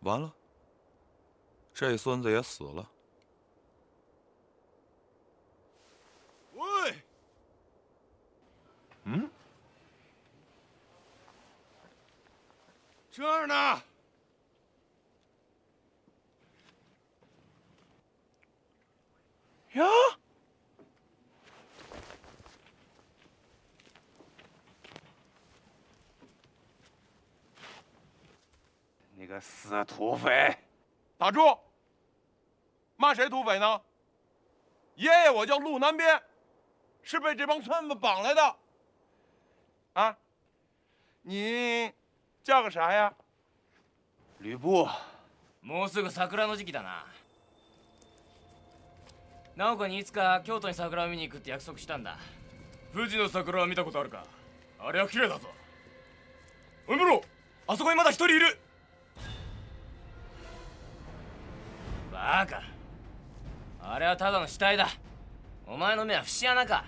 完了，这孙子也死了。喂，嗯，这儿呢。呀，你个死土匪！打住！骂谁土匪呢？爷爷我叫陆南边，是被这帮村子绑来的。啊，你叫个啥呀？吕布。もうすぐ桜の時期だな。直子にいつか京都に桜を見に行くって約束したんだ。富士の桜は見たことあるか？あれは綺麗だぞ。おい見ろ、あそこにまだ一人いる。バカ、あれはただの死体だ。お前の目は節穴か。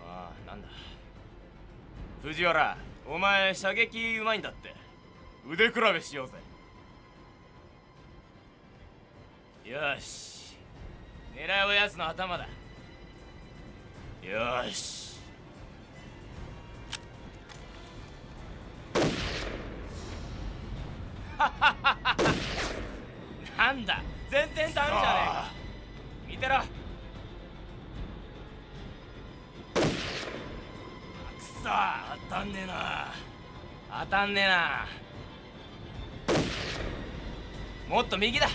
ああ、なんだ藤原、お前射撃うまいんだって。腕比べしようぜ。よし、狙いは奴の頭だ。よし。なんだ、全然ダメじゃねえか。見てろ。くそ、当たんねえな。当たんねえな。もっと右だ。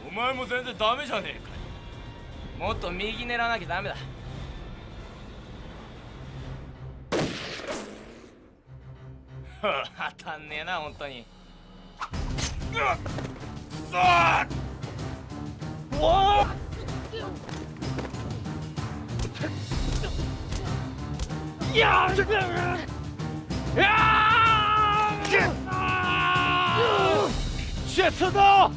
お前も全然ダメじゃねえか。もっと右狙わなきゃダメだ。当たんねえな、本当に。血刺刀！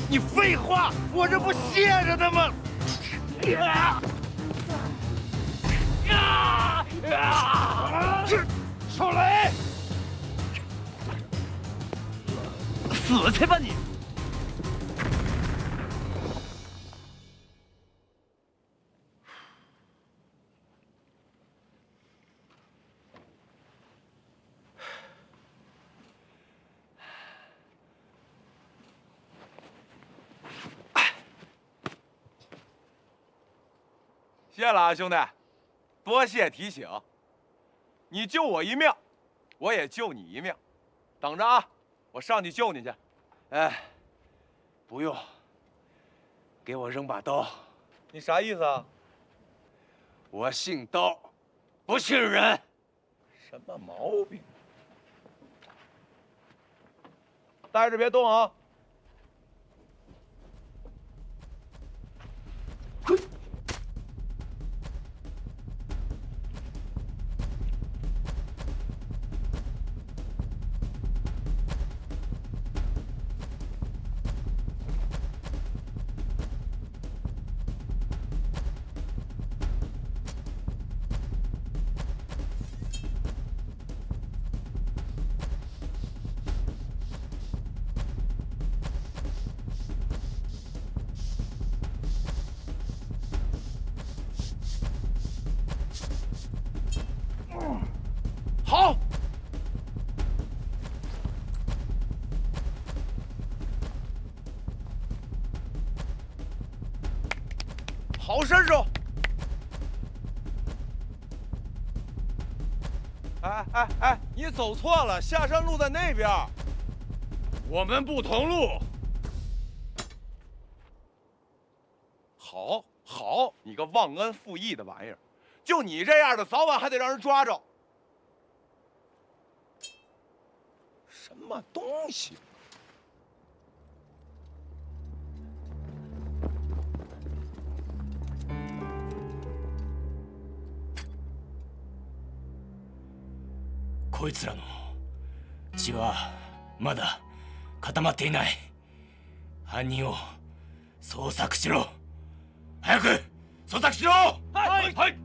你废话，我这不歇着呢吗？少雷，死去吧你！谢了啊，兄弟，多谢提醒。你救我一命，我也救你一命。等着啊，我上去救你去。哎，不用，给我扔把刀。你啥意思啊？我姓刀，不姓人。什么毛病？待着别动啊！好，好身手。哎，你走错了，下山路在那边。我们不同路。好，你个忘恩负义的玩意儿，就你这样的，早晚还得让人抓着。什么东西？こいつらの血はまだ固まっていない。犯人を捜索しろ。早く捜索しろ。はい。はい。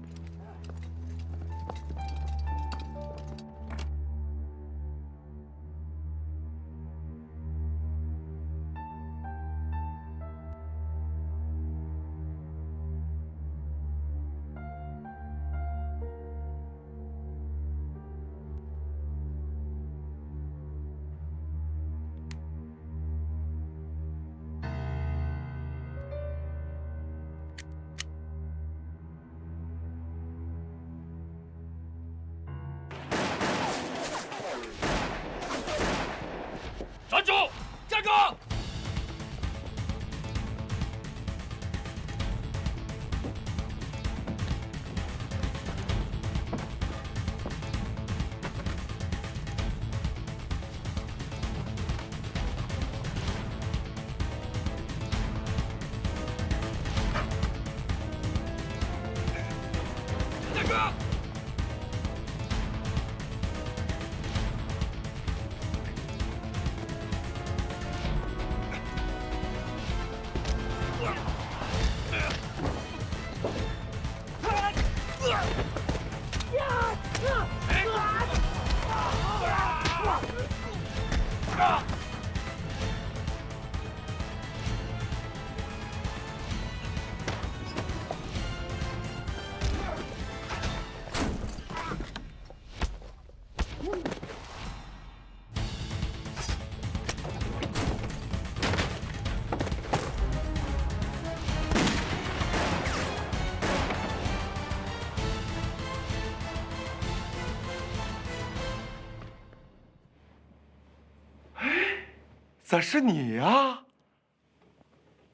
咋是你呀？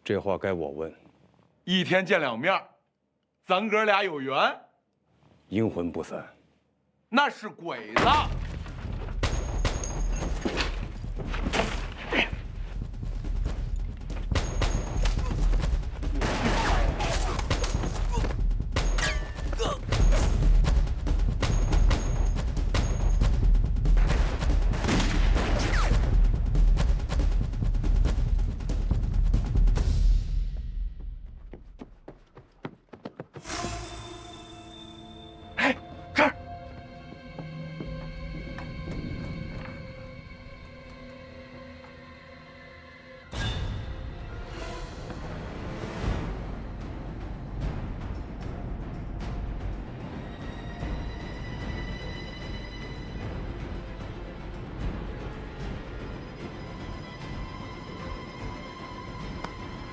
这话该我问。一天见2面，咱哥俩有缘，阴魂不散。那是鬼子。哎，这儿。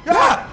呀！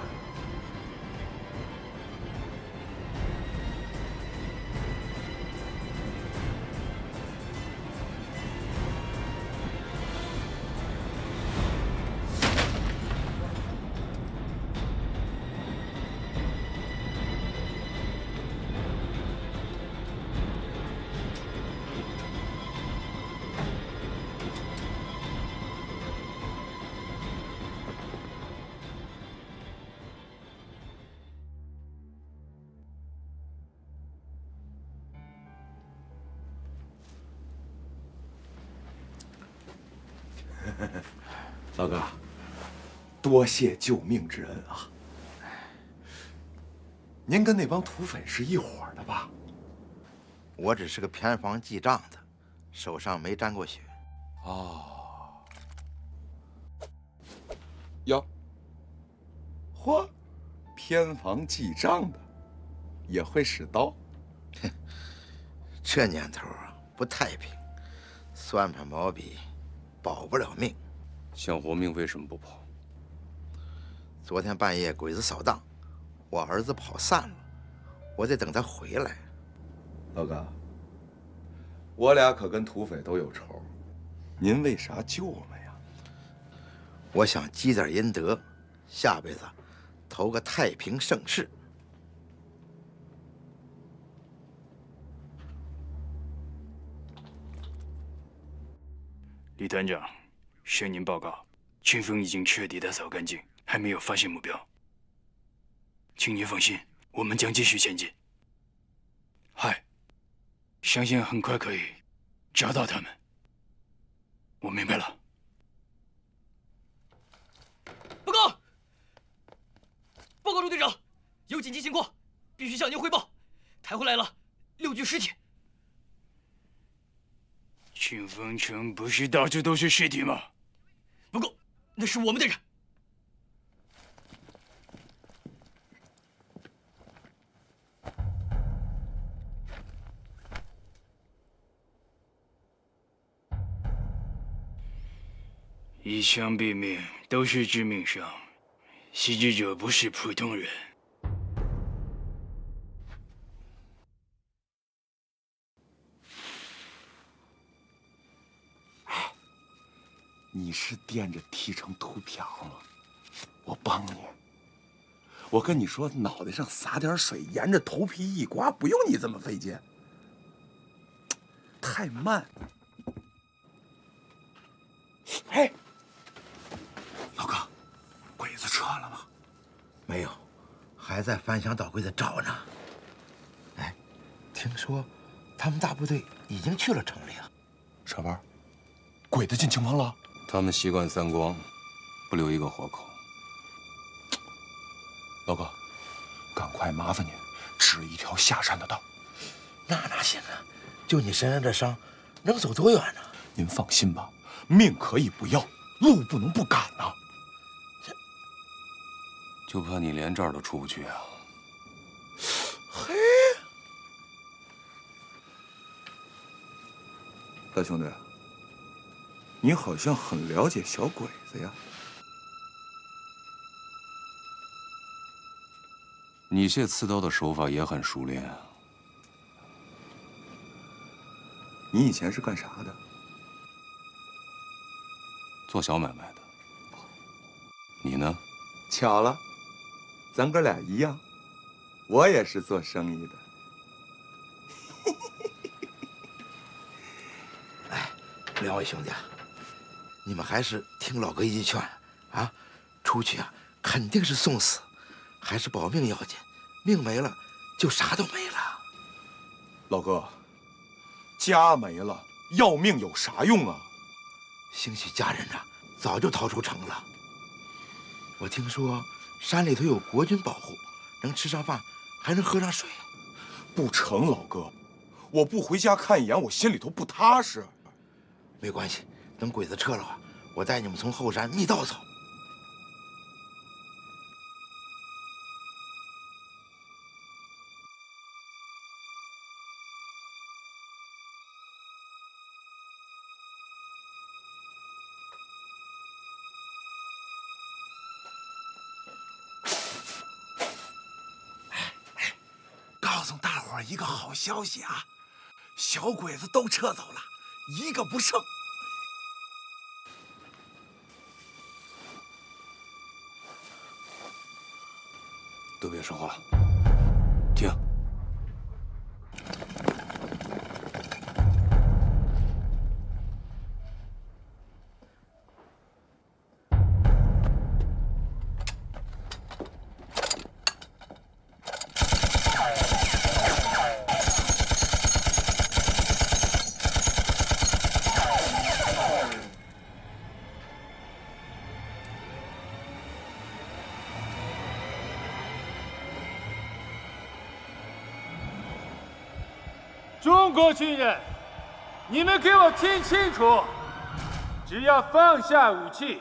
老哥，多谢救命之恩啊！您跟那帮土匪是一伙的吧？我只是个偏房记账的，手上没沾过血。哦，哟，嚯，偏房记账的也会使刀？这年头啊，不太平，算盘毛笔保不了命。想活命为什么不跑？昨天半夜鬼子扫荡，我儿子跑散了，我得等他回来。老哥，我俩可跟土匪都有仇，您为啥救我们呀？我想积点阴德，下辈子投个太平盛世。李团长，向您报告，群峰已经彻底打扫干净，还没有发现目标。请您放心，我们将继续前进。嗨，相信很快可以找到他们。我明白了。报告，报告陆队长，有紧急情况，必须向您汇报。抬回来了6具尸体。群峰城不是到处都是尸体吗？不过，那是我们的人。一枪毙命都是致命伤，袭击者不是普通人。你是惦着剃成秃瓢吗？我帮你。我跟你说，脑袋上撒点水，沿着头皮一刮，不用你这么费劲。太慢。哎，老哥，鬼子撤了吗？没有，还在翻箱倒柜的找呢。哎，听说他们大部队已经去了城里啊。小班，鬼子进青帮了？他们习惯三光，不留一个活口。老哥，赶快麻烦您指一条下山的道。那哪行啊？就你身上这伤，能走多远呢？您放心吧，命可以不要，路不能不赶呐。就怕你连这儿都出不去啊！嘿，大兄弟，你好像很了解小鬼子呀。你卸刺刀的手法也很熟练啊。你以前是干啥的？做小买卖的。你呢？巧了，咱哥俩一样，我也是做生意的。哎，两位兄弟，你们还是听老哥一句劝啊，出去啊肯定是送死，还是保命要紧，命没了就啥都没了。老哥，家没了，要命有啥用啊？兴许家人啊早就逃出城了。我听说山里头有国军保护，能吃上饭，还能喝上水。不成，老哥，我不回家看一眼，我心里头不踏实。没关系，等鬼子撤了啊，我带你们从后山密道走。告诉大伙儿一个好消息啊，小鬼子都撤走了，一个不剩。都别说话，听。中国军人，你们给我听清楚，只要放下武器，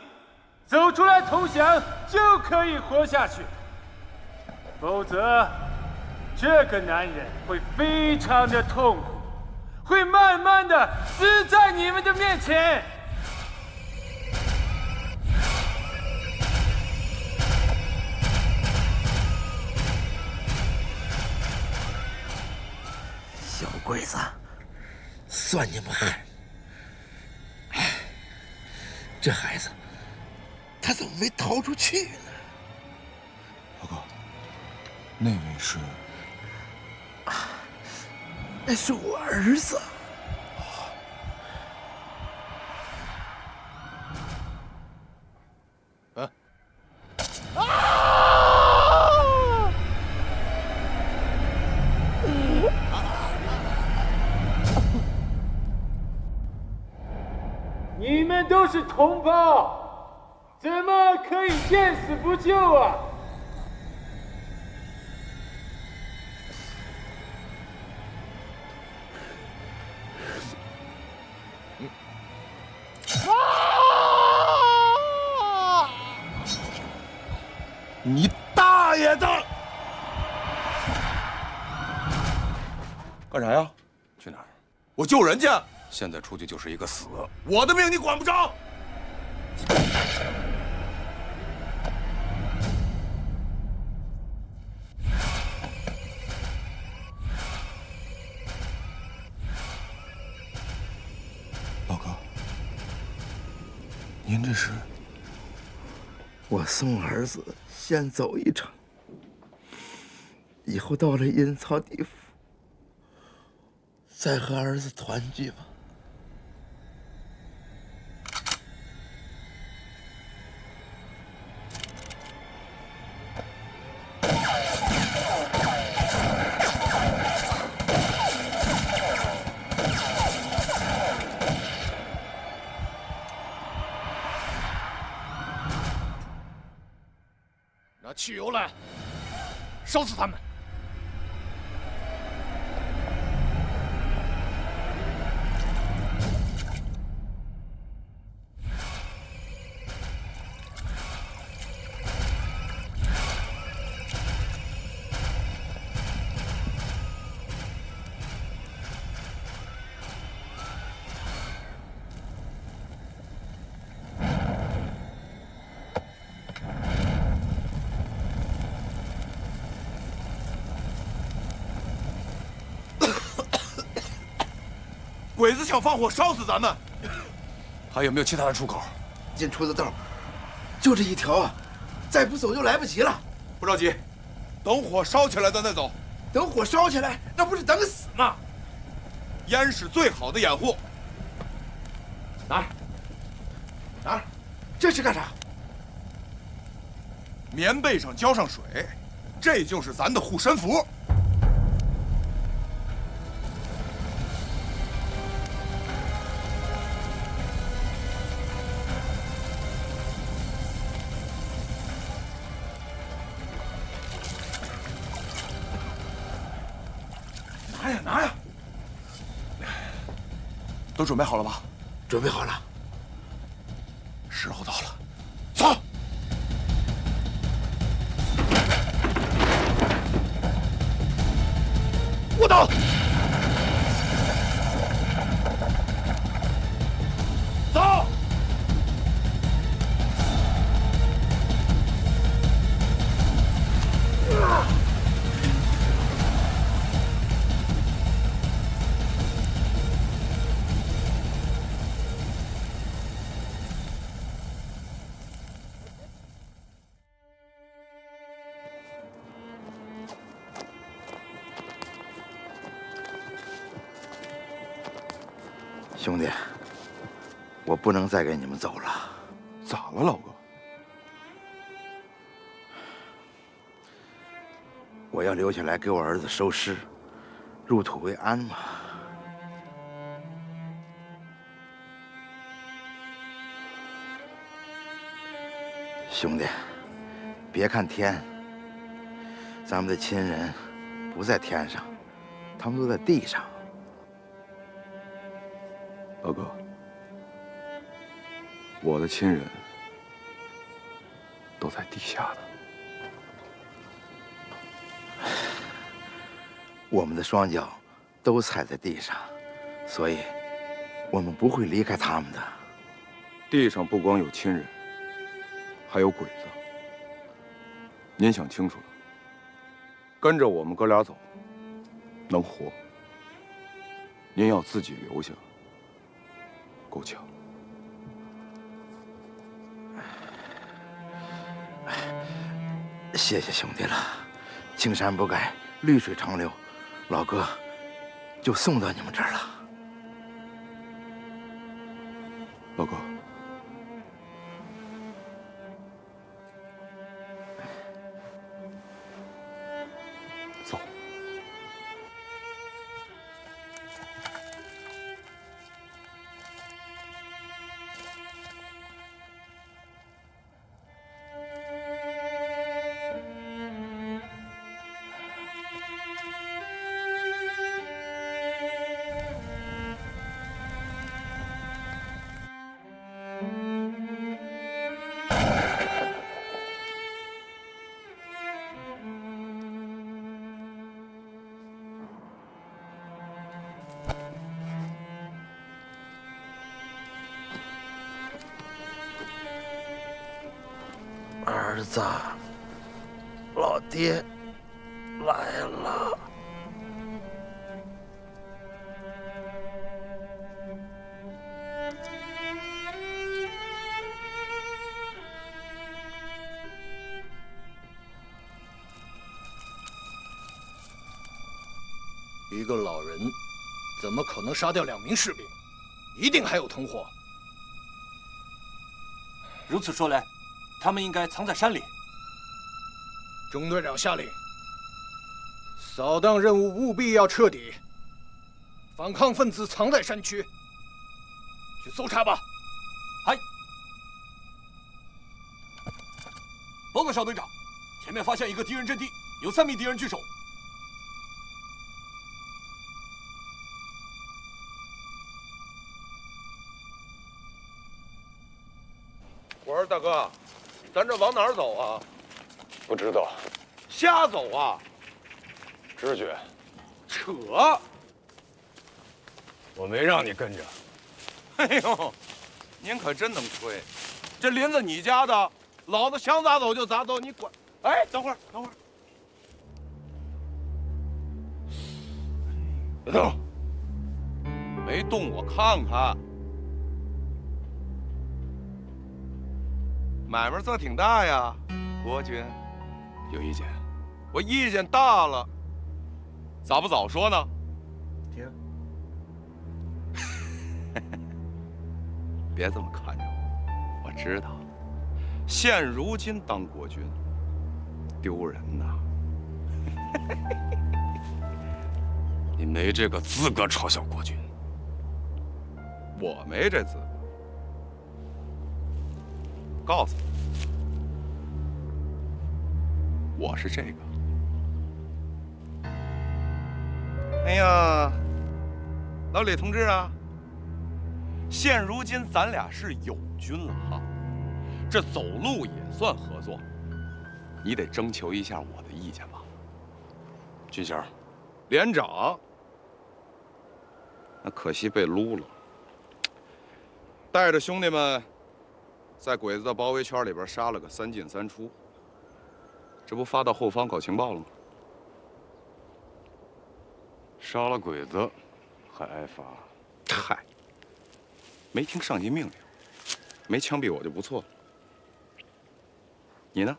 走出来投降，就可以活下去。否则，这个男人会非常的痛苦，会慢慢的死在你们的面前。小鬼子，算你们狠！哎，这孩子，他怎么没逃出去呢？老哥，那位是？那是我儿子。你们都是同胞，怎么可以见死不救啊？你大爷的！干啥呀？去哪儿？我救人家。现在出去就是一个死。我的命你管不着。老哥，您这是？我送儿子先走一程，以后到了阴曹地府，再和儿子团聚吧。拿汽油来，烧死他们！鬼子想放火烧死咱们，还有没有其他的出口？进出的道就这一条啊！再不走就来不及了。不着急，等火烧起来咱再走。等火烧起来，那不是等死吗？烟是最好的掩护。哪儿？这是干啥？棉被上浇上水，这就是咱的护身符。拿呀！都准备好了吧？准备好了。时候到了，走！卧倒！走！兄弟，我不能再跟你们走了。咋了，老哥？我要留下来给我儿子收尸，入土为安嘛。兄弟，别看天，咱们的亲人不在天上，他们都在地上。老哥，我的亲人都在地下呢。我们的双脚都踩在地上，所以我们不会离开他们的。地上不光有亲人，还有鬼子。您想清楚了，跟着我们哥俩走，能活。您要自己留下，够呛。谢谢兄弟了，青山不改，绿水长流，老哥就送到你们这儿了。老哥，走。儿子，老爹来了。一个老人怎么可能杀掉2名士兵？一定还有同伙。如此说来，他们应该藏在山里。中队长下令，扫荡任务务必要彻底。反抗分子藏在山区，去搜查吧。嗨，报告少队长，前面发现一个敌人阵地，有3名敌人据守。我说大哥，咱这往哪儿走啊？不知道，瞎走啊？直觉。扯！我没让你跟着。哎呦，您可真能吹！这林子你家的，老子想咋走就咋走，你管？哎，等会儿，等会儿，别动！没动，我看看。买卖这挺大呀，国军有意见？我意见大了，咋不早说呢？停！别这么看着我，我知道，现如今当国军丢人呐。你没这个资格嘲笑国军，我没这资格。告诉你，我是这个。哎呀，老李同志啊，现如今咱俩是友军了哈，这走路也算合作，你得征求一下我的意见吧。军衔，连长，那可惜被撸了，带着兄弟们在鬼子的包围圈里边杀了个3进3出，这不发到后方搞情报了吗？杀了鬼子还挨罚，嗨，没听上级命令，没枪毙我就不错了。你呢？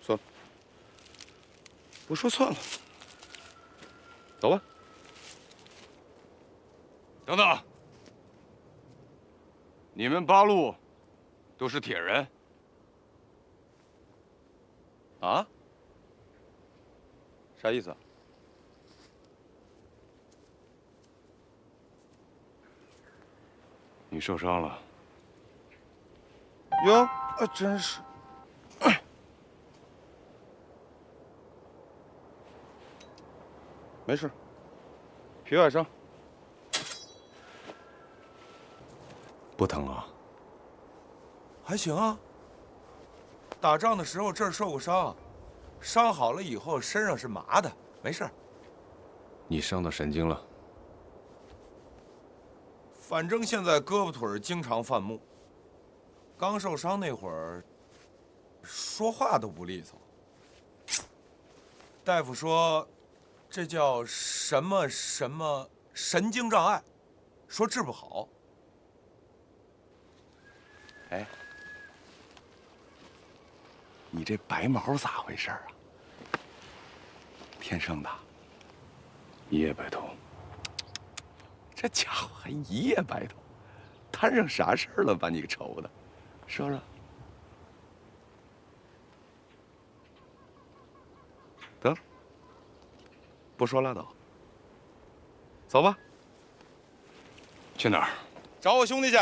算了，不说算了，走吧。等等，你们八路都是铁人啊？啥意思啊？你受伤了？哟，真是。没事，皮外伤。不疼啊？还行啊。打仗的时候这儿受过伤，伤好了以后身上是麻的，没事。你伤到神经了？反正现在胳膊腿儿经常犯木。刚受伤那会儿，说话都不利索。大夫说，这叫什么什么神经障碍，说治不好。哎，你这白毛咋回事啊？天生的？一夜白头。这家伙还一夜白头，摊上啥事儿了？把你给愁的，说说。得，不说拉倒。走吧。去哪儿？找我兄弟去。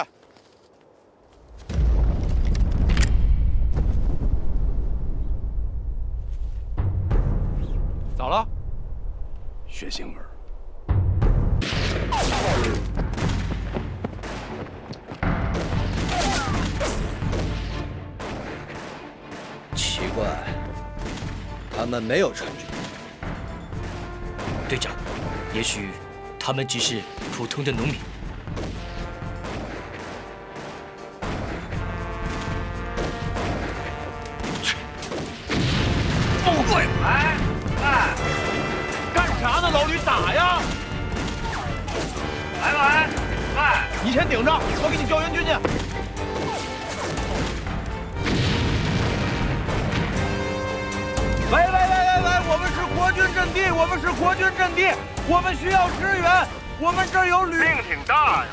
咋了？血腥味儿。奇怪，他们没有参军。队长，也许他们只是普通的农民。不会！哎，干啥呢？老吕，打呀！来，你先顶着，我给你叫援军去。来，我们是国军阵地，我们是国军阵地，我们需要支援，我们这儿有旅。命挺大呀，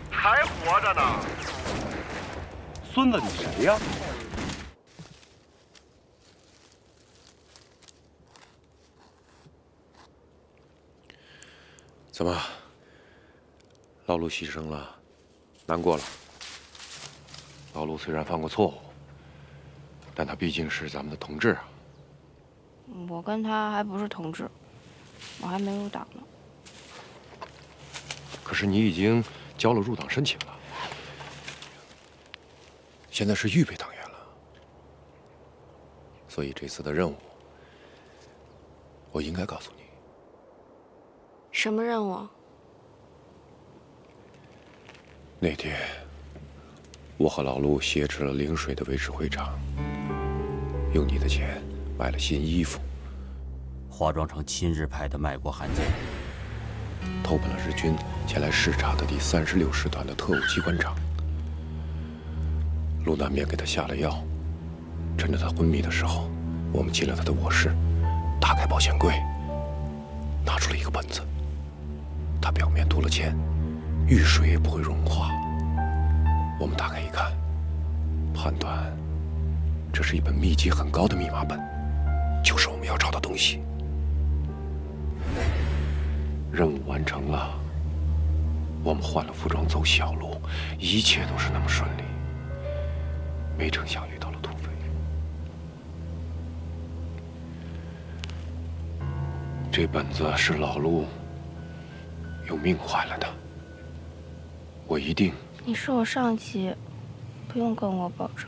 还活着呢。孙子，你谁呀？怎么，老陆牺牲了，难过了？老陆虽然犯过错误，但他毕竟是咱们的同志啊。我跟他还不是同志，我还没入党呢。可是你已经交了入党申请了，现在是预备党员了，所以这次的任务，我应该告诉你。什么任务？那天，我和老陆挟持了陵水的卫士会长，用你的钱买了新衣服，化妆成亲日派的卖国汉奸，投奔了日军前来视察的第36师团的特务机关长。陆南边给他下了药，趁着他昏迷的时候，我们进了他的卧室，打开保险柜，拿出了一个本子。他表面涂了铅，遇水也不会融化。我们打开一看，判断这是一本密集很高的密码本，就是我们要找的东西。任务完成了，我们换了服装走小路，一切都是那么顺利。没成想遇到了土匪。这本子是老陆用命换来的，我一定。你是我上级，不用跟我保证。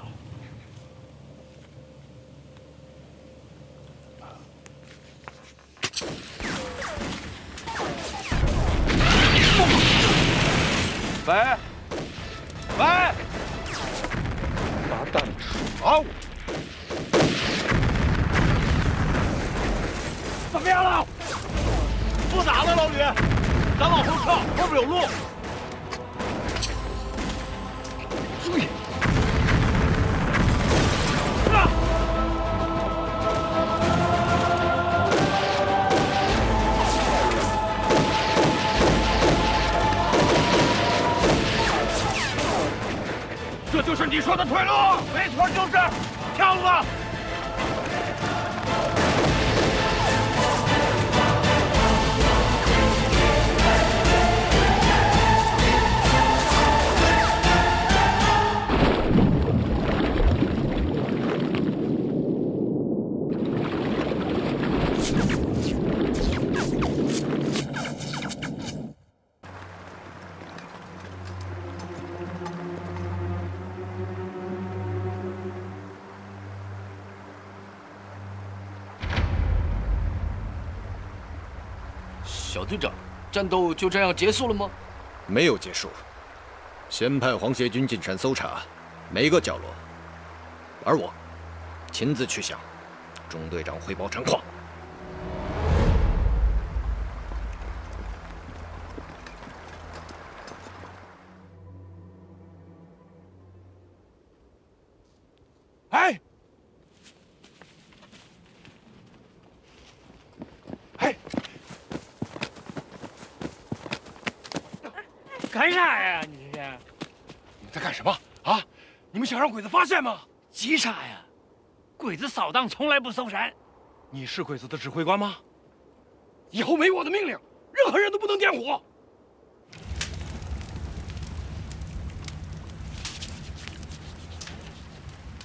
喂，喂，拿弹好，怎么样了？不打了，老吕，咱往后撤，后边有路。注意！这就是你说的退路？没错，就是跳路吧。小队长，战斗就这样结束了吗？没有结束，先派皇协军进山搜查每个角落，而我亲自去向中队长汇报战况。哎，干啥呀？你这是？你们在干什么啊？你们想让鬼子发现吗？急啥呀？鬼子扫荡从来不搜山。你是鬼子的指挥官吗？以后没我的命令，任何人都不能点火。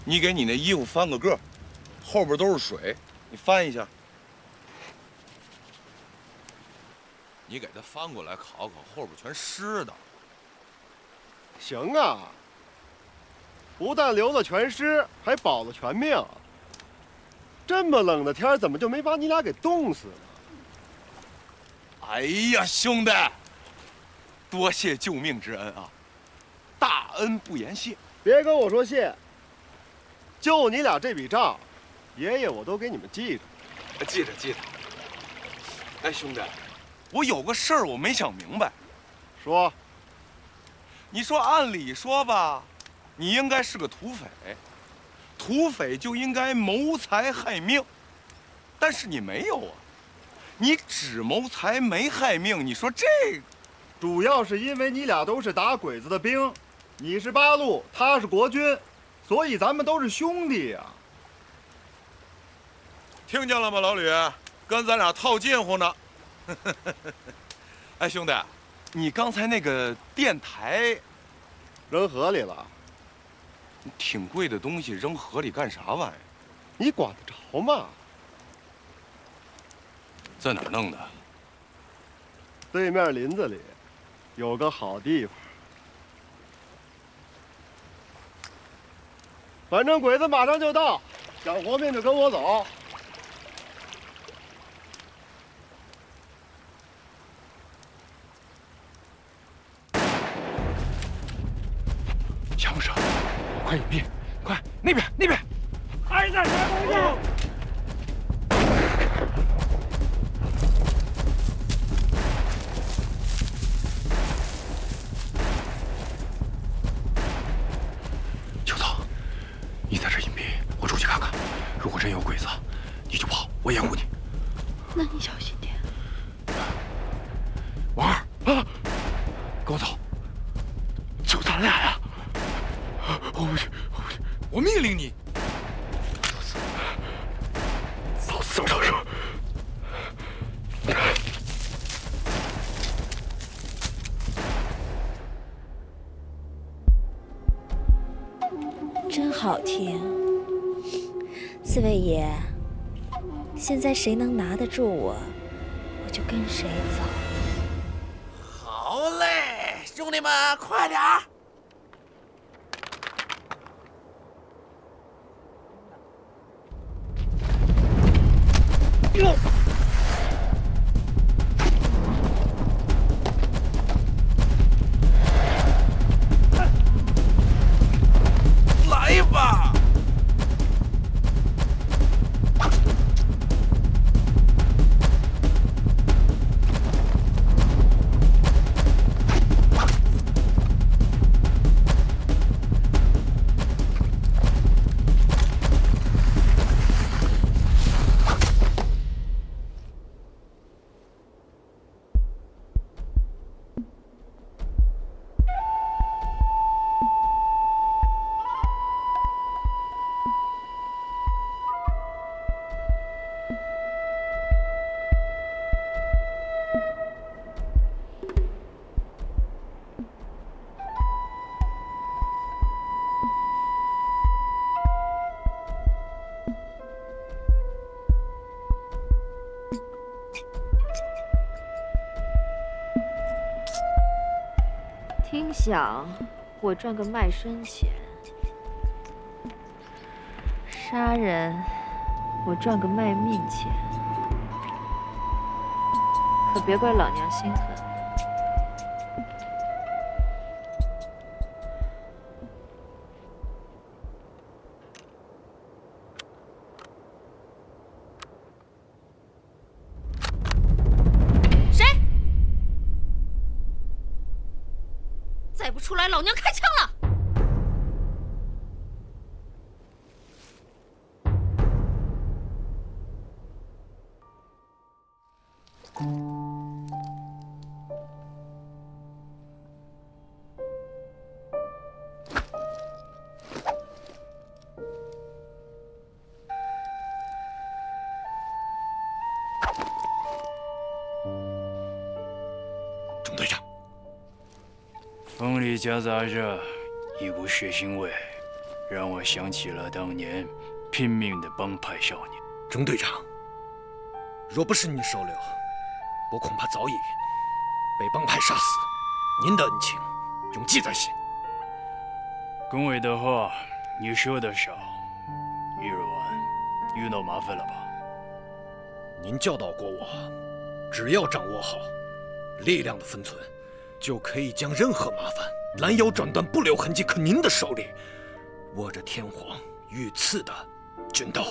你给你那衣服翻个个，后边都是水，你翻一下。你给它翻过来烤烤，后边全湿的。行啊，不但留了全尸，还保了全命。这么冷的天，怎么就没把你俩给冻死呢？哎呀，兄弟，多谢救命之恩啊！大恩不言谢。别跟我说谢，就你俩这笔账，爷爷我都给你们记着。记着记着。哎，兄弟，我有个事儿我没想明白。说。你说按理说吧，你应该是个土匪，土匪就应该谋财害命，但是你没有啊，你只谋财没害命。你说这，主要是因为你俩都是打鬼子的兵，你是八路，他是国军，所以咱们都是兄弟呀。听见了吗，老吕？跟咱俩套近乎呢。哎，兄弟，你刚才那个电台扔河里了，挺贵的东西扔河里干啥玩意儿？你管得着吗？在哪儿弄的？对面林子里有个好地方，反正鬼子马上就到，想活命就跟我走。枪声，快隐蔽，快那边那边，还在啥东西？如果真有鬼子，你就跑，我掩护你。那你小心点。王二啊，跟我走，就咱俩呀！我不去，我不去，我命令你，老子怎么上车？真好听，四位爷。现在谁能拿得住我，我就跟谁走。好嘞，兄弟们，快点儿！来吧！听响，我赚个卖身钱；杀人，我赚个卖命钱。可别怪老娘心狠。再不出来，老娘开枪了！钟队长。风里夹杂着一股血腥味，让我想起了当年拼命的帮派少年。钟队长，若不是你收留，我恐怕早已被帮派杀死。您的恩情永记在心。龚伟的话你说的少，玉儿丸遇到麻烦了吧？您教导过我，只要掌握好力量的分寸，就可以将任何麻烦拦腰斩断，不留痕迹。可您的手里握着天皇御赐的军刀，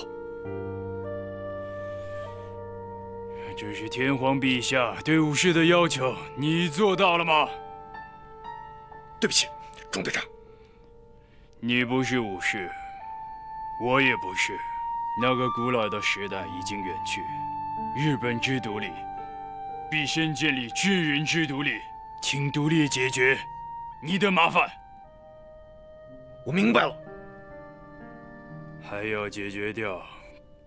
这是天皇陛下对武士的要求，你做到了吗？对不起，钟队长。你不是武士，我也不是。那个古老的时代已经远去，日本之独立必先建立巨人之独立，请独立解决你的麻烦。我明白了。还要解决掉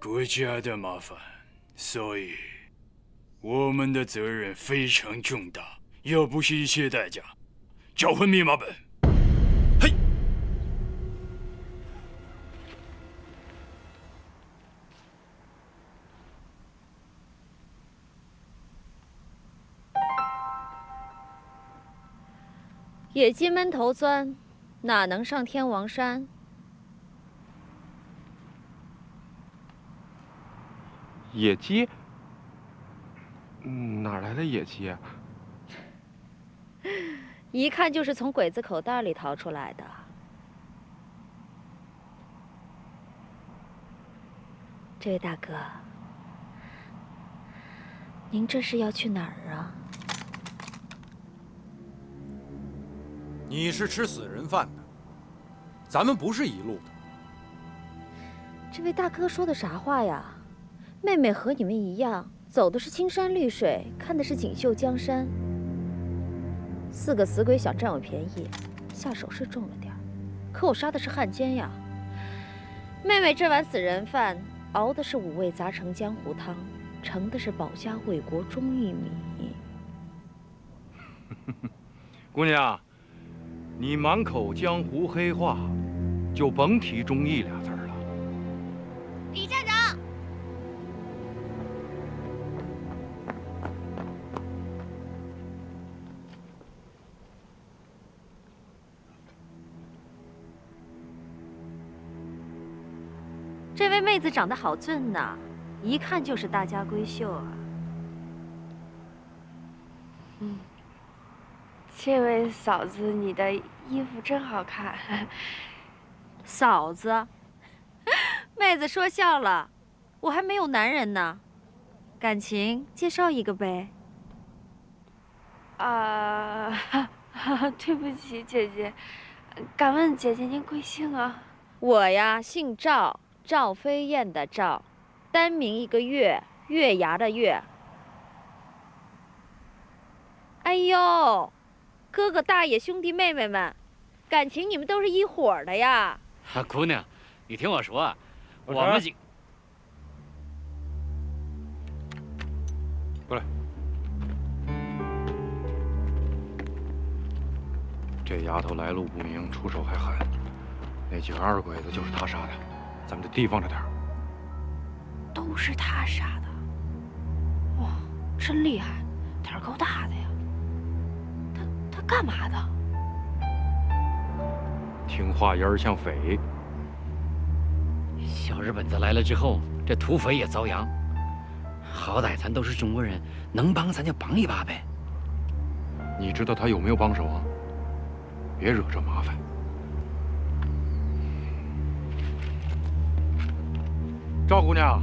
国家的麻烦，所以我们的责任非常重大，要不惜一切代价找回密码本。嘿，野鸡闷头钻，哪能上天王山？野鸡？哪来的野鸡啊？一看就是从鬼子口袋里逃出来的。这位大哥，您这是要去哪儿啊？你是吃死人饭的，咱们不是一路的。这位大哥说的啥话呀？妹妹和你们一样，走的是青山绿水，看的是锦绣江山。4个死鬼想占我便宜，下手是重了点儿，可我杀的是汉奸呀。妹妹这碗死人饭，熬的是5味杂陈江湖汤，盛的是保家卫国忠义米。姑娘，你满口江湖黑话，就甭提忠义俩字儿了。李站长，这位妹子长得好俊呐，一看就是大家闺秀啊。这位嫂子，你的衣服真好看。嫂子，妹子说笑了，我还没有男人呢，感情介绍一个呗。对不起，姐姐，敢问姐姐您贵姓啊？我呀，姓赵，赵飞燕的赵，单名一个月，月牙的月。哎呦！哥哥大爷兄弟妹妹们，感情你们都是一伙儿的呀！姑娘，你听我说，我们几……过来。这丫头来路不明，出手还狠，那几个二鬼子就是她杀的，咱们得提防着点儿。都是他杀的。哇，真厉害，胆儿够大的呀！他干嘛的？听话眼儿像匪。小日本子来了之后，这土匪也遭殃。好歹咱都是中国人，能帮咱就帮一把呗。你知道他有没有帮手啊？别惹这麻烦。赵姑娘，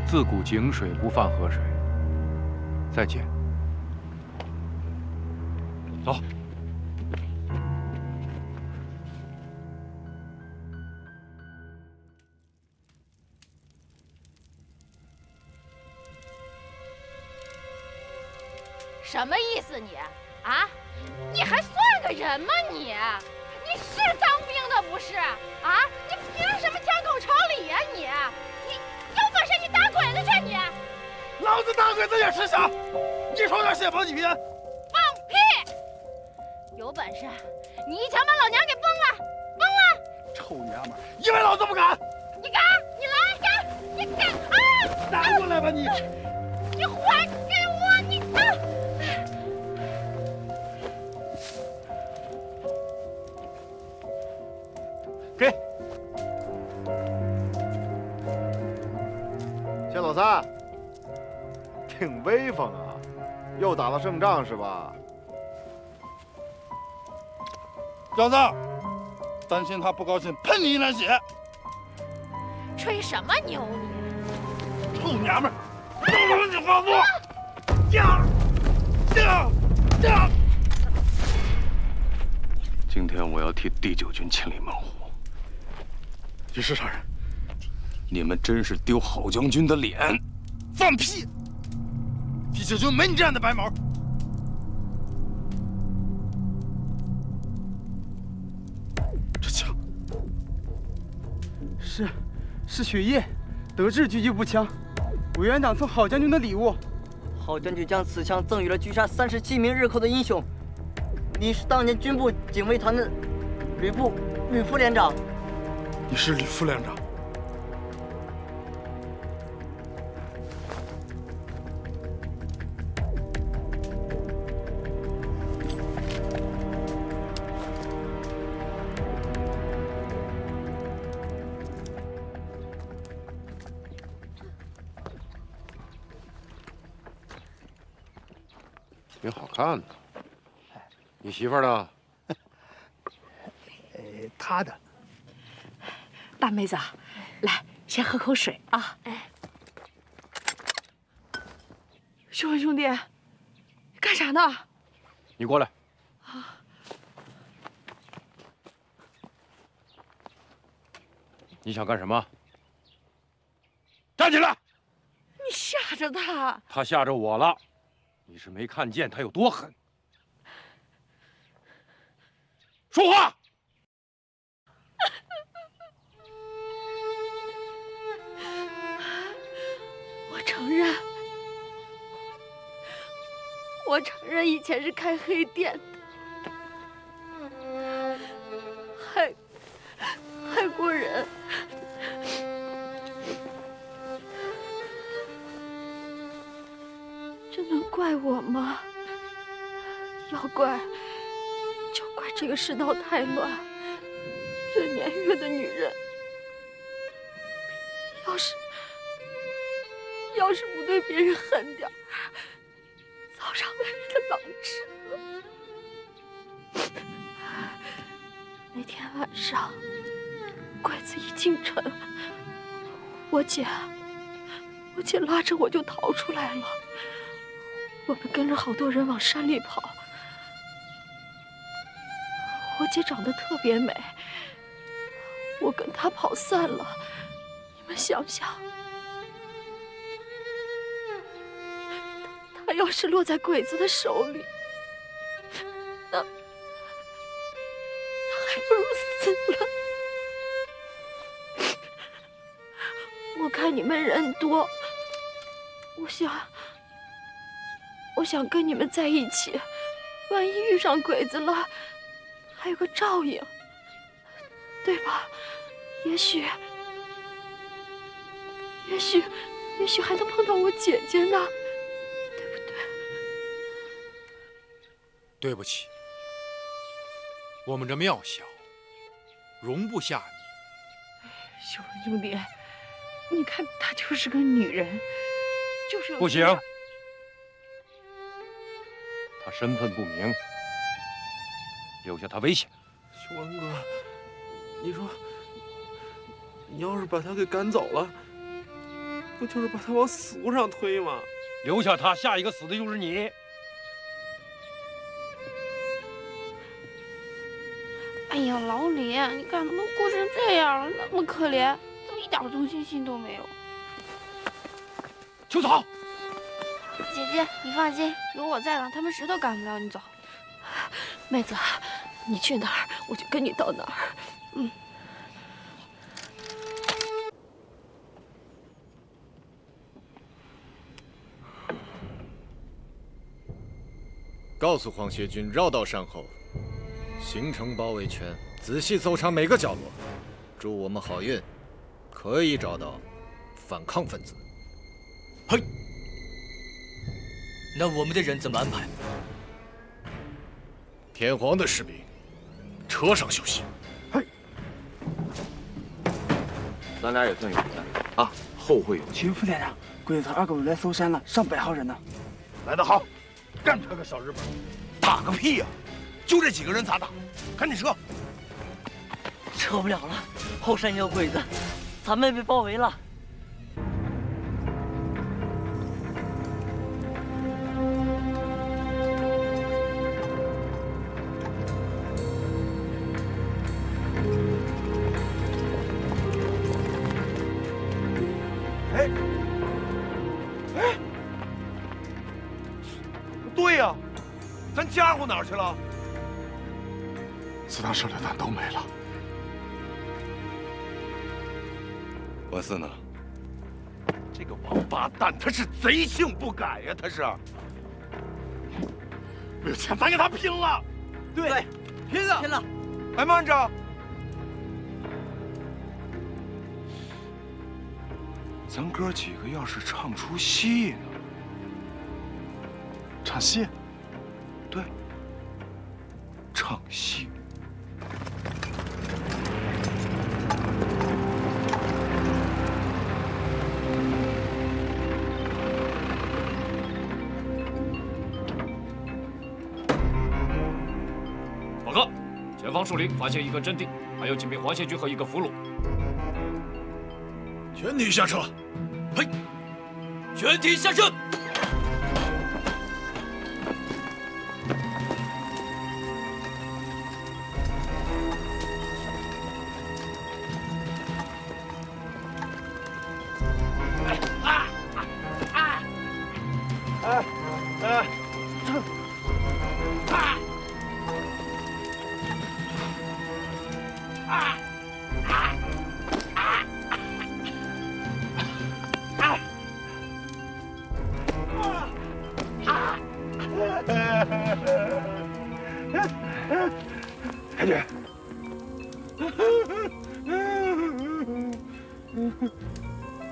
自古井水不犯河水。再见。走。什么意思你？啊？你还算个人吗你？你是当兵的不是？啊？你凭什么枪口朝里呀你？你有本事你打鬼子去你！老子打鬼子也吃香，你说点血崩几片？放屁！有本事你一枪把老娘给崩了，崩了！臭娘们儿，以为老子不敢？你敢？你来敢？你敢啊！拿过来吧你！你还给我！你啊！给。谢老三，挺威风啊，又打了胜仗是吧？小子，担心他不高兴，喷你一脸血！吹什么牛你？臭娘们儿，都是你放纵！呀！今天我要替第9军千里猛虎。你是啥人？你们真是丢郝将军的脸！放屁！第9军没你这样的白毛。这枪是雪夜，德智狙击步枪，委员长送郝将军的礼物。郝将军将此枪赠予了狙杀37名日寇的英雄。你是当年军部警卫团的吕副连长。你是吕副连长。挺好看的。你媳妇儿呢？他的。大妹子，来，先喝口水啊。哎，兄弟，干啥呢？你过来。你想干什么？站起来！你吓着他，他吓着我了，你是没看见他有多狠。说话！我承认，以前是开黑店的，害过人。这能怪我吗？要怪，就怪这个世道太乱，这年月的女人，要是不对别人狠点儿，早让外人的狼吃了。那天晚上，鬼子一进城，我姐拉着我就逃出来了。我们跟着好多人往山里跑。我姐长得特别美，我跟她跑散了。你们想想，她要是落在鬼子的手里，那还不如死了。我看你们人多，我想跟你们在一起，万一遇上鬼子了，还有个照应，对吧？也许还能碰到我姐姐呢，对不对？对不起，我们这庙小，容不下你。秀文兄弟，你看她就是个女人，就是不行，她身份不明，留下她危险。秀文哥，你说，你要是把他给赶走了，不就是把他往死路上推吗？留下他，下一个死的就是你。哎呀，老李，你看他们过成这样了，那么可怜，都一点同情心都没有。秋草，姐姐，你放心，有我在呢，他们谁都赶不了你走。妹子，你去哪儿，我就跟你到哪儿。嗯。告诉皇协军绕到山后，形成包围圈，仔细搜查每个角落。祝我们好运，可以找到反抗分子。嘿，那我们的人怎么安排？天皇的士兵，车上休息。嘿，咱俩也算有缘啊，后会有期。副连长，鬼子2狗来搜山了，上百号人呢。来得好，干他个小日本！打个屁呀！就这几个人咋打？赶紧撤！撤不了了，后山也有鬼子，咱们被包围了。对呀，咱家伙哪儿去了？子弹、手榴弹都没了。我四呢？这个王八蛋，他是贼性不改呀！他是。没有钱，咱跟他拼了！对，拼了！拼了！哎，慢着！咱哥几个要是唱出戏呢？唱戏？对，唱戏。报告，前方树林发现一个阵地，还有几名皇协军和一个俘虏。全体下车！嘿，全体下车！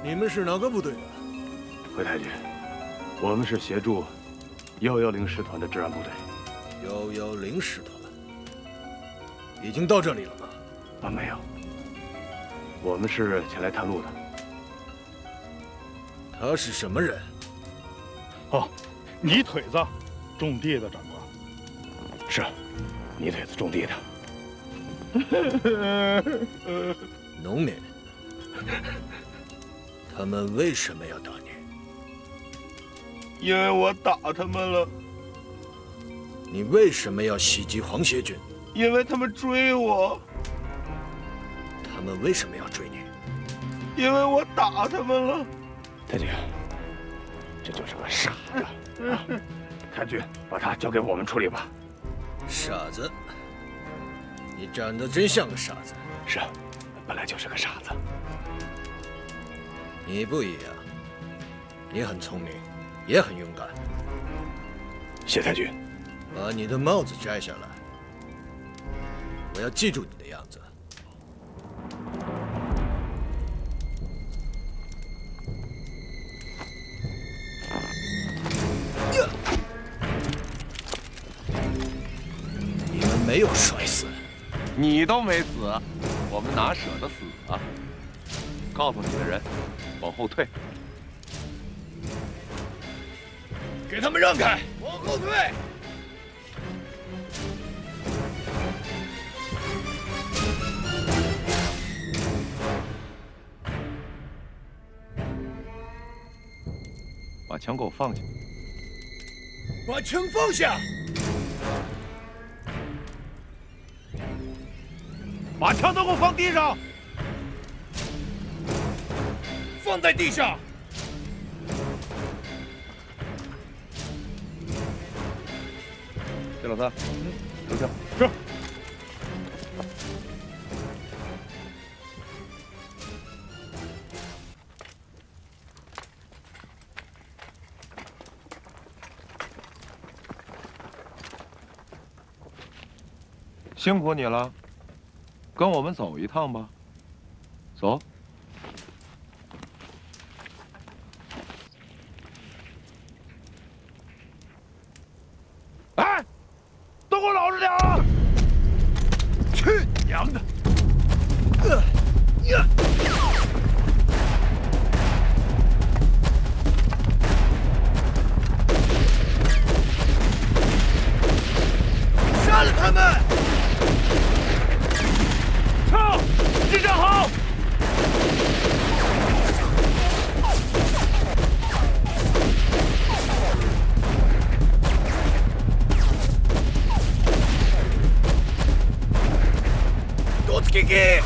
你们是哪个部队的？回太君，我们是协助110师团的治安部队。110师团已经到这里了吗？没有，我们是前来探路的。他是什么人？哦，泥腿子，种地的长官。是，泥腿子种地的。农民。他们为什么要打你？因为我打他们了。你为什么要袭击皇协军？因为他们追我。他们为什么要追你？因为我打他们了。太君，这就是个傻子啊！太君，把他交给我们处理吧。傻子，你长得真像个傻子。是，本来就是个傻子。你不一样，你很聪明，也很勇敢。谢太君，把你的帽子摘下来，我要记住你的样子。你们没有摔死，你都没死，我们哪舍得死啊？告诉你的人，往后退。给他们让开，往后退。把枪给我放下！把枪放下！把枪都给我放地上！放在地上！谢老三，收枪。是。辛苦你了，跟我们走一趟吧。走。哎，都给我老实点啊！去你娘的！杀了他们！撤！支站好！多つけけ！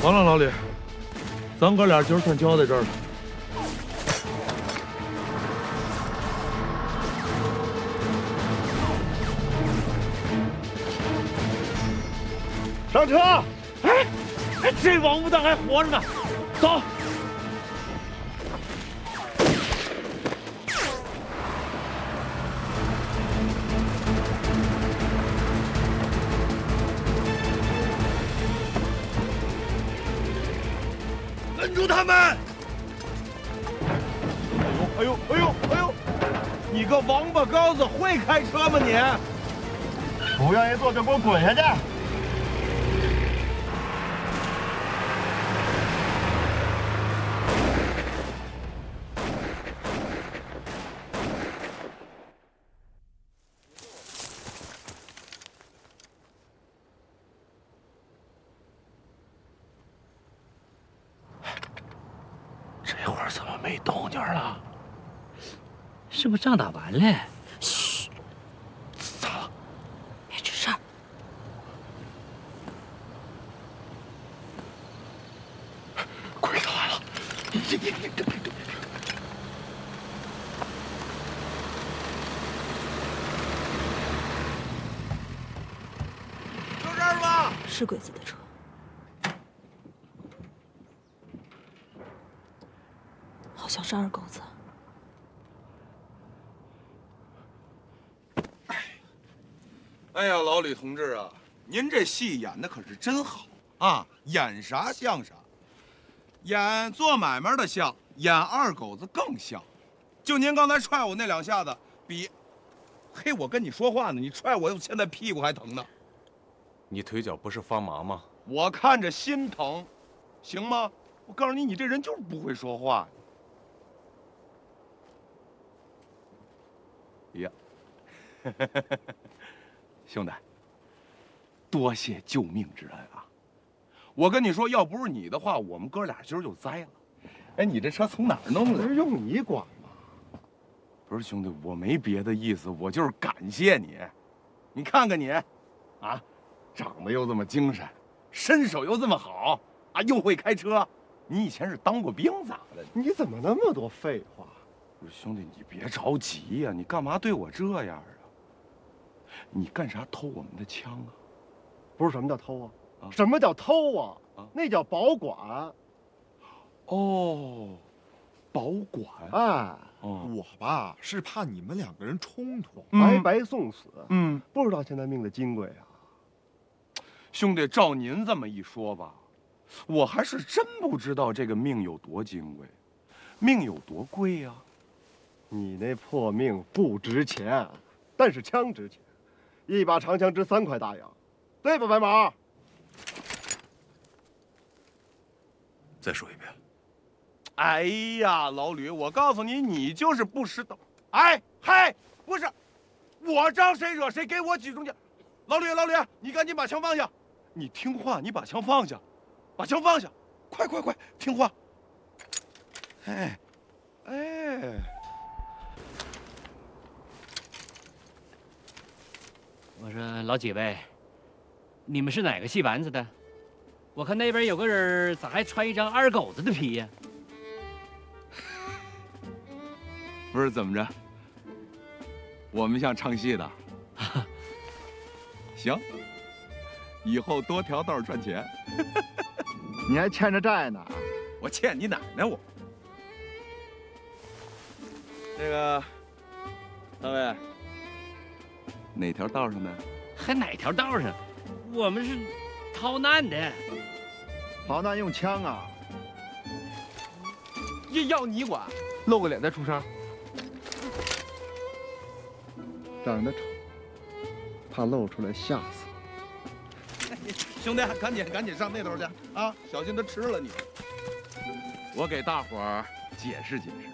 完了，老李，咱哥俩今儿算交在这儿了。上车！哎，这王八蛋还活着呢，走。摁住他们！哎呦哎呦哎呦！你个王八羔子，会开车吗你？不愿意坐就给我滚下去！这会儿怎么没动静了？是不是仗打完了？嘘，是鬼子的车。好像是二狗子。哎呀，老吕同志啊，您这戏演的可是真好啊，演啥像啥，演做买卖的像，演二狗子更像。就您刚才踹我那2下子，比，嘿，我跟你说话呢，你踹我，现在屁股还疼呢。你腿脚不是发麻吗？我看着心疼，行吗？我告诉你，你这人就是不会说话。呀，兄弟，多谢救命之恩啊！我跟你说，要不是你的话，我们哥俩今儿就栽了。哎，你这车从哪儿弄的？不是用你管吗？不是兄弟，我没别的意思，我就是感谢你。你看看你，啊，长得又这么精神，身手又这么好，啊，又会开车。你以前是当过兵咋的？你怎么那么多废话？不是兄弟，你别着急呀，你干嘛对我这样啊？你干啥偷我们的枪啊？不是什么叫偷啊？什么叫偷啊？那叫保管。哦，保管。哎，我吧是怕你们2个人冲突，白白送死。嗯，不知道现在命的金贵啊。兄弟，照您这么一说吧，我还是真不知道这个命有多金贵，命有多贵呀。你那破命不值钱，但是枪值钱，一把长枪值3块大洋，对吧，白马？再说一遍。哎呀，老吕，我告诉你，你就是不识道。哎嗨，不是，我招谁惹谁，给我举中间。老吕，你赶紧把枪放下。你听话，你把枪放下，把枪放下，快，听话。哎。我说老几位，你们是哪个戏班子的？我看那边有个人咋还穿一张二狗子的皮呀？不是怎么着？我们像唱戏的。行，以后多条道赚钱。你还欠着债呢。我欠你奶奶我。这个，大卫，哪条道上的？还哪条道上？我们是逃难的。逃难用枪啊？要你管？露个脸再出声。长得丑，怕露出来吓死。兄弟，赶紧上那头去啊！小心他吃了你。我给大伙儿解释解释。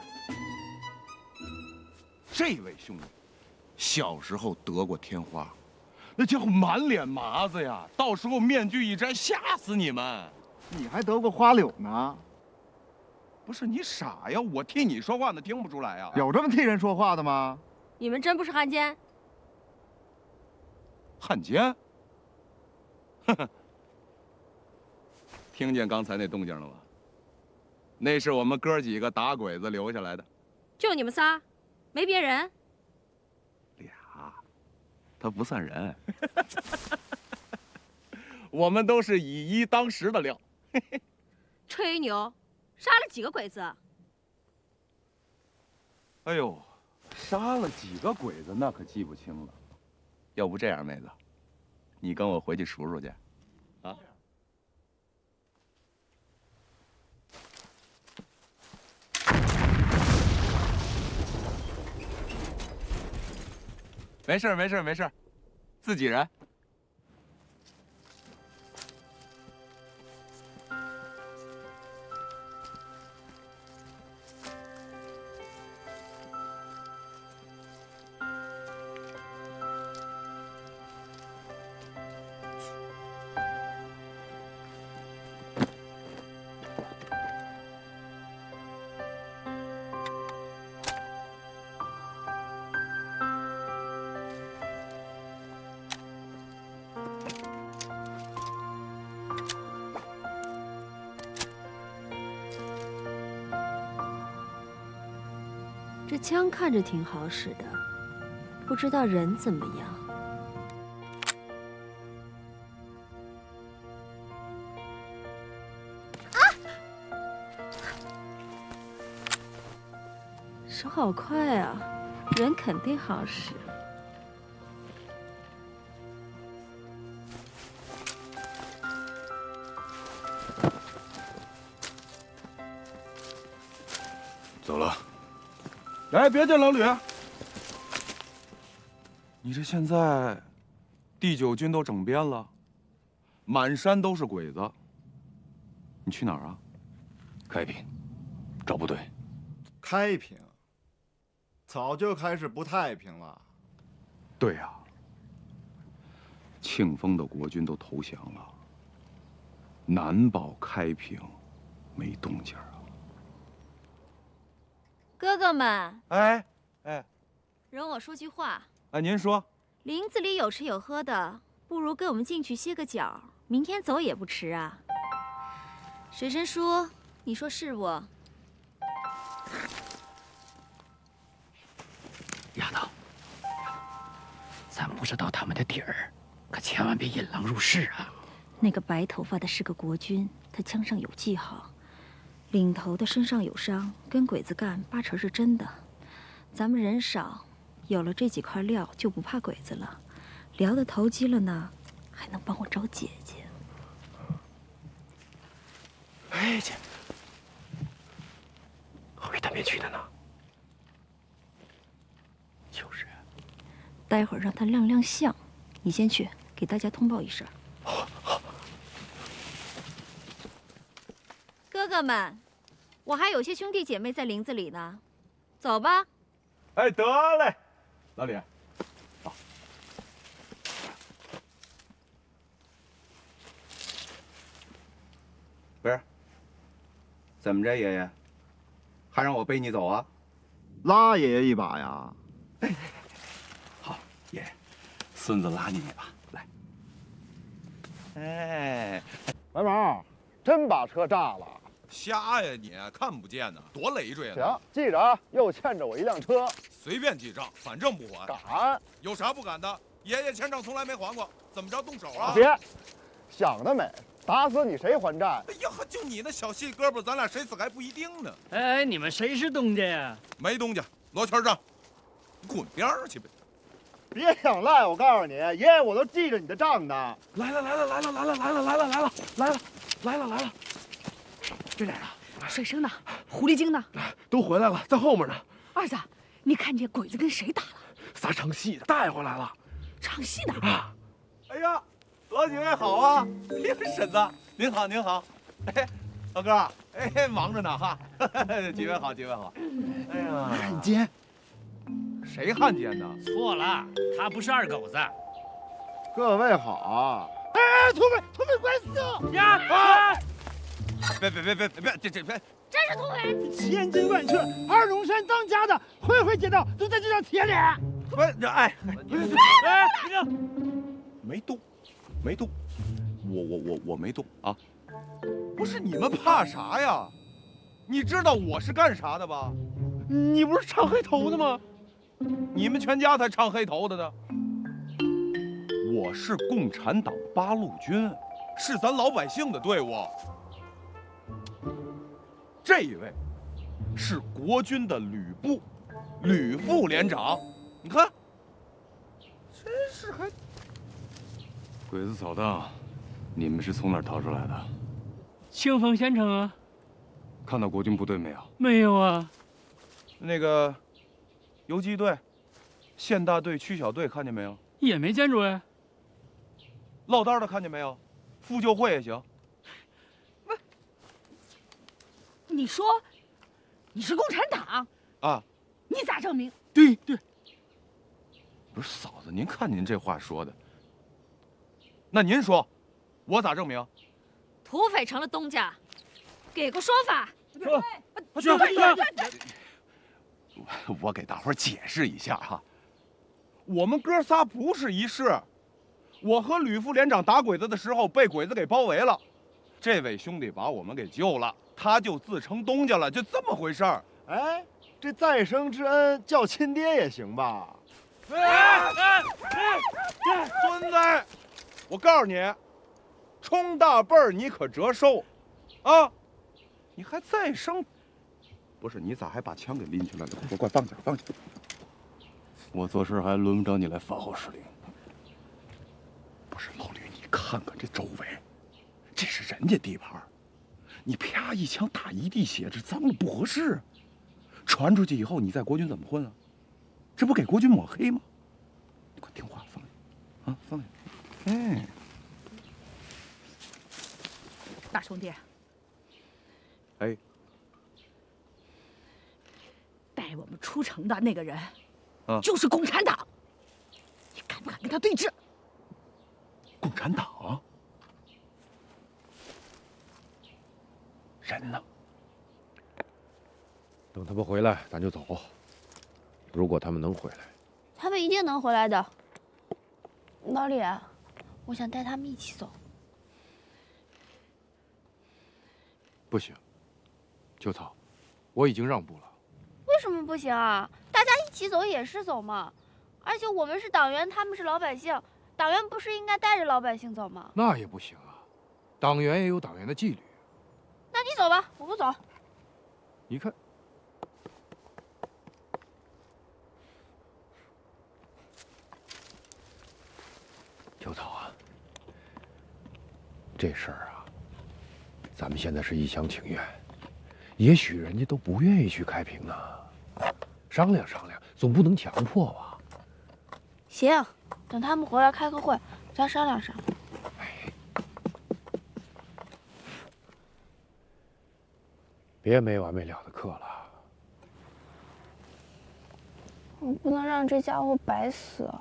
这位兄弟，小时候得过天花，那家伙满脸麻子呀，到时候面具一摘，吓死你们。你还得过花柳呢？不是你傻呀，我替你说话呢，听不出来呀？有这么替人说话的吗？你们真不是汉奸？汉奸？呵呵，听见刚才那动静了吗？那是我们哥几个打鬼子留下来的。就你们仨，没别人？俩，他不算人。我们都是以一当十的料。吹牛，杀了几个鬼子？哎呦，杀了几个鬼子那可记不清了。要不这样，妹子，你跟我回去数数去，啊？没事，自己人。这枪看着挺好使的，不知道人怎么样。好快啊，人肯定好使。走了。哎，别介，老吕，你这现在第9军都整编了，满山都是鬼子。你去哪儿啊？开平，找部队。开平，早就开始不太平了。对呀，庆丰的国军都投降了，难保开平没动静啊。哥哥们，哎，容我说句话。哎，您说。林子里有吃有喝的，不如跟我们进去歇个脚，明天走也不迟啊。水神叔，你说是不？丫头，咱不知道他们的底儿，可千万别引狼入室啊！那个白头发的是个国军，他枪上有记号，领头的身上有伤，跟鬼子干8成是真的。咱们人少，有了这几块料就不怕鬼子了。聊得投机了呢，还能帮我找姐姐。哎，姐，回他别去的呢。就是。待会儿让他亮亮相，你先去给大家通报一声。哥哥们，我还有些兄弟姐妹在林子里呢，走吧。哎，得嘞，老李，走。不是，怎么着，爷爷，还让我背你走啊？拉爷爷一把呀！好，爷爷，孙子拉您一把，来。哎，白毛，真把车炸了。瞎呀你，看不见呢，多累赘啊！行，记着啊，又欠着我一辆车。随便记账，反正不还。敢？有啥不敢的？爷爷欠账从来没还过，怎么着动手啊？别，想得美！打死你谁还债？哎呀，就你那小细胳膊，咱俩谁死还不一定呢。哎，你们谁是东家呀？没东家，罗圈账，滚边儿去呗！别想赖，我告诉你，爷爷我都记着你的账呢。来了！这俩啊，水生呢？狐狸精呢？都回来了，在后面呢。二子，你看见鬼子跟谁打了？仨唱戏的带回来了。唱戏的啊！哎呀，老几位好啊！哎呀，婶子您好您好。哎，老哥，哎，忙着呢哈。几位好几位好。哎呀，汉奸！谁汉奸呢？错了，他不是二狗子。各位好。哎，土匪快死呀！啊！别，这别！真是土匪！千真万确，二龙山当家的，回街道都在这张铁脸。不是，哎，没动，我没动啊！不是你们怕啥呀？你知道我是干啥的吧？你不是唱黑头的吗？你们全家才唱黑头的呢。我是共产党8路军，是咱老百姓的队伍。这一位是国军的旅部，吕副连长。你看，真是还鬼子扫荡，你们是从哪儿逃出来的？庆丰县城啊。看到国军部队没有？没有啊。那个游击队、县大队、区小队看见没有？也没见着呀。落单的看见没有？妇救会也行。你说你是共产党啊？你咋证明？对，不是嫂子，您看您这话说的，那您说，我咋证明？土匪成了东家，给个说法。我给大伙解释一下哈，我们哥仨不是一世。我和吕副连长打鬼子的时候被鬼子给包围了，这位兄弟把我们给救了，他就自称东家了，就这么回事儿。哎，这再生之恩叫亲爹也行吧？孙子，我告诉你，冲大辈儿你可折寿，啊！你还再生不是你咋还把枪给拎起来了？快放下，放下！我做事还轮不着你来发号施令。不是老吕，你看看这周围，这是人家地盘，你啪一枪打一地血，这脏了不合适。传出去以后，你在国军怎么混啊？这不给国军抹黑吗？你快听话，放下啊，放下！哎，大兄弟，哎，带我们出城的那个人，啊，就是共产党，你敢不敢跟他对峙？共产党人呢？等他们回来，咱就走。如果他们能回来，他们一定能回来的。老李，我想带他们一起走。不行，秋草，我已经让步了。为什么不行啊？大家一起走也是走嘛。而且我们是党员，他们是老百姓，党员不是应该带着老百姓走吗？那也不行啊，党员也有党员的纪律。那你走吧，我不走。你看。秋草啊，这事儿啊，咱们现在是一厢情愿，也许人家都不愿意去开平呢。商量商量，总不能强迫吧？行，等他们回来开个会，再商量商量。别没完没了的课了。我不能让这家伙白死啊！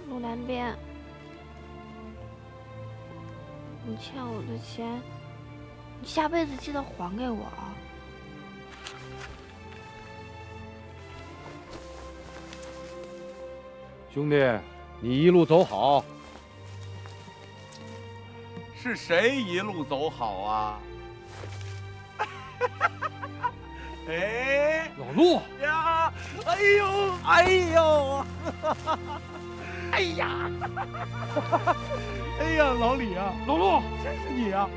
陆南边，你欠我的钱，你下辈子记得还给我啊！兄弟，你一路走好。是谁一路走好啊？哎，老陆呀！哎呦，哎呦！哎呀！哎呀，老李啊，老陆，真是你啊！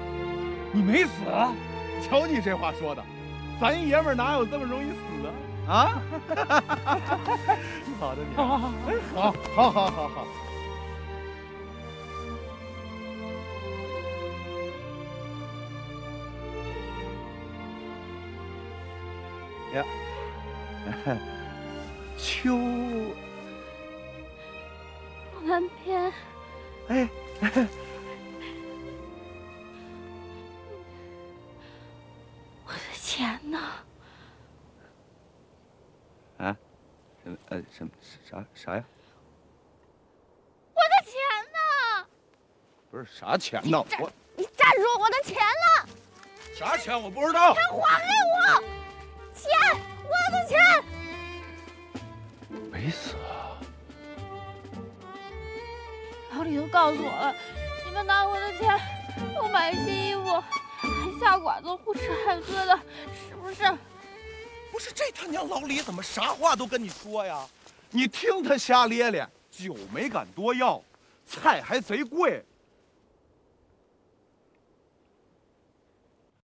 你没死啊？瞧你这话说的，咱爷们儿哪有这么容易死啊？啊！好的你，好。呀，秋，陆南边，哎，我的钱呢？啊？啥呀？我的钱呢？不是啥钱呢？你站住！我的钱呢？啥钱？我不知道。钱还给我！钱，我的钱！没死啊！老李都告诉我了，你们拿我的钱，我买新衣服，还下馆子胡吃海喝的，是不是？不是这他娘老李怎么啥话都跟你说呀？你听他瞎咧咧，酒没敢多要，菜还贼贵，